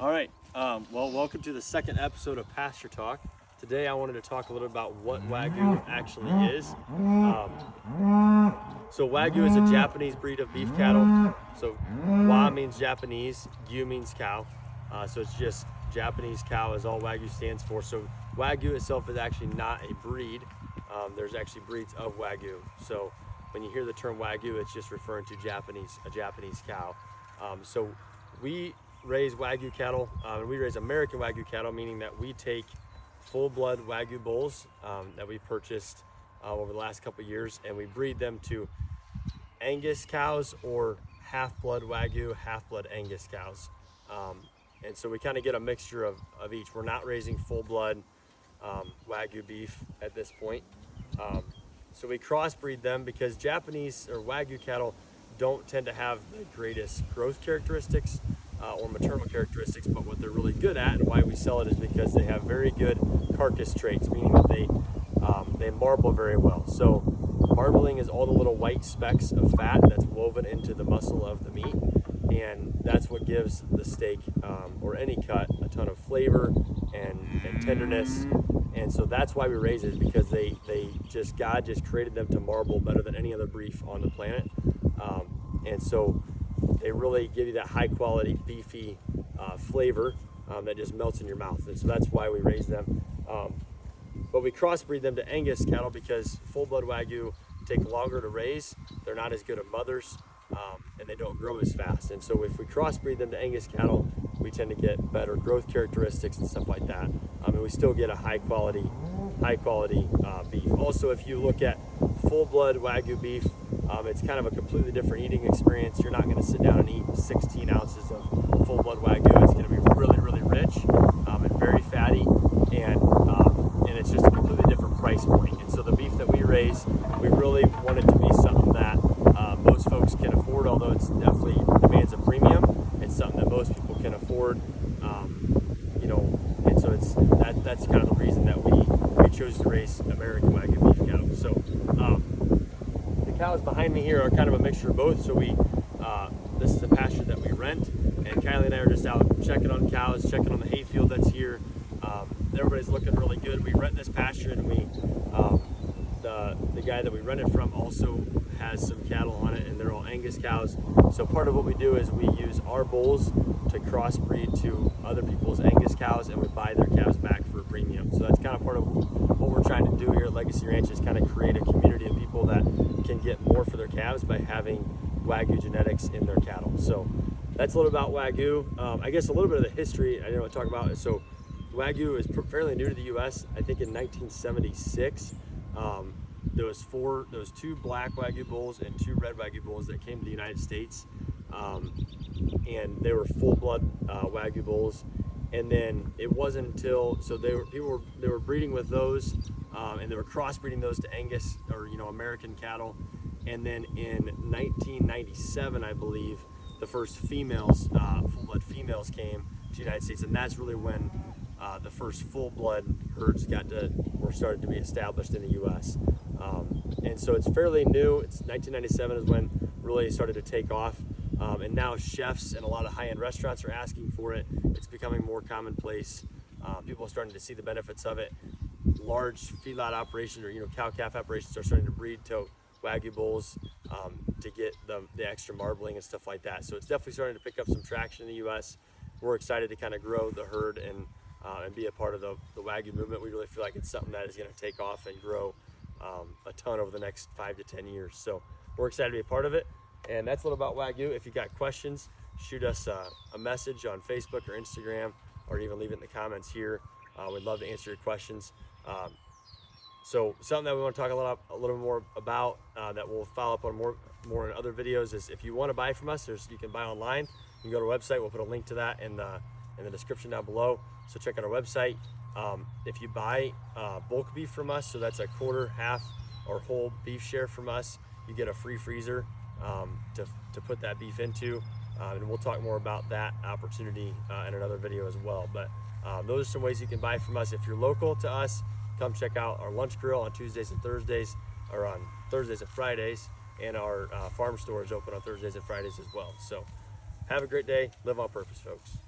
All right, well, welcome to the second episode of Pasture Talk. Today I wanted to talk a little about what Wagyu actually is. So Wagyu is a Japanese breed of beef cattle. So Wa means Japanese, Gyu means cow. So it's just Japanese cow is all Wagyu stands for. So Wagyu itself is actually not a breed. There's actually breeds of Wagyu. So when you hear the term Wagyu, it's just referring to a Japanese cow. So we raise Wagyu cattle, and we raise American Wagyu cattle, meaning that we take full-blood Wagyu bulls that we purchased over the last couple of years, and we breed them to Angus cows or half-blood Wagyu, half-blood Angus cows. And so we kind of get a mixture of each. We're not raising full-blood Wagyu beef at this point. So we crossbreed them because Japanese or Wagyu cattle don't tend to have the greatest growth characteristics or maternal characteristics, but what they're really good at and why we sell it is because they have very good carcass traits, meaning that they marble very well. So marbling is all the little white specks of fat that's woven into the muscle of the meat, and that's what gives the steak or any cut a ton of flavor and tenderness. And so that's why we raise it, because God just created them to marble better than any other beef on the planet. And so they really give you that high quality beefy flavor that just melts in your mouth. And so that's why we raise them. But we crossbreed them to Angus cattle because full-blood Wagyu take longer to raise. They're not as good at mothers, and they don't grow as fast. And so if we crossbreed them to Angus cattle, we tend to get better growth characteristics and stuff like that. And we still get a high quality beef. Also, if you look at full-blood Wagyu beef, it's kind of a completely different eating experience. You're not going to sit down and eat 16 ounces of full-blood Wagyu. It's going to be really, really rich and very fatty, and it's just a completely different price point. And so the beef that we raise, we really want it to be something that most folks can afford, although it's definitely demands a premium. It's something that most people can afford, and so that's kind of the reason that we chose to raise American Wagyu beef cattle. So the cows behind me here are kind of a mixture of both. So this is a pasture that we rent, and Kylie and I are just out checking on cows, checking on the hay field that's here. Everybody's looking really good. We rent this pasture, and the guy that we rent it from also has some cattle on it, and they're all Angus cows. So part of what we do is we use our bulls to crossbreed to other people's Angus cows, and we buy their calves back for a premium. So that's kind of part of what we're trying to do here at Legacy Ranch, is kind of create a community of people that can get more for their calves by having Wagyu genetics in their cattle. So that's a little about Wagyu. I guess a little bit of the history I didn't want to talk about. So Wagyu is fairly new to the U.S. I think in 1976. There was two black Wagyu bulls and two red Wagyu bulls that came to the United States, and they were full-blood Wagyu bulls. And then it wasn't until they were breeding with those, and they were crossbreeding those to Angus or American cattle. And then in 1997, I believe, the first females, full-blood females, came to the United States, and that's really when the first full-blood herds were started to be established in the U.S. And so it's fairly new. It's 1997 is when really started to take off, and now chefs and a lot of high-end restaurants are asking for it. It's becoming more commonplace. People are starting to see the benefits of it. Large feedlot operations or cow-calf operations are starting to breed to Wagyu bulls to get the extra marbling and stuff like that. So it's definitely starting to pick up some traction in the U.S. We're excited to kind of grow the herd and be a part of the Wagyu movement. We really feel like it's something that is going to take off and grow a ton over the next 5 to 10 years. So we're excited to be a part of it. And that's a little about Wagyu. If you got questions, shoot us a message on Facebook or Instagram, or even leave it in the comments here. We'd love to answer your questions. So something that we want to talk a little more about that we'll follow up on more in other videos is if you want to buy from us, you can buy online. You can go to our website. We'll put a link to that in the description down below. So check out our website. If you buy bulk beef from us, so that's a quarter, half, or whole beef share from us, you get a free freezer to put that beef into. And we'll talk more about that opportunity in another video as well. But those are some ways you can buy from us. If you're local to us, come check out our lunch grill on Tuesdays and Thursdays, or on Thursdays and Fridays, and our farm store is open on Thursdays and Fridays as well. So have a great day. Live on purpose, folks.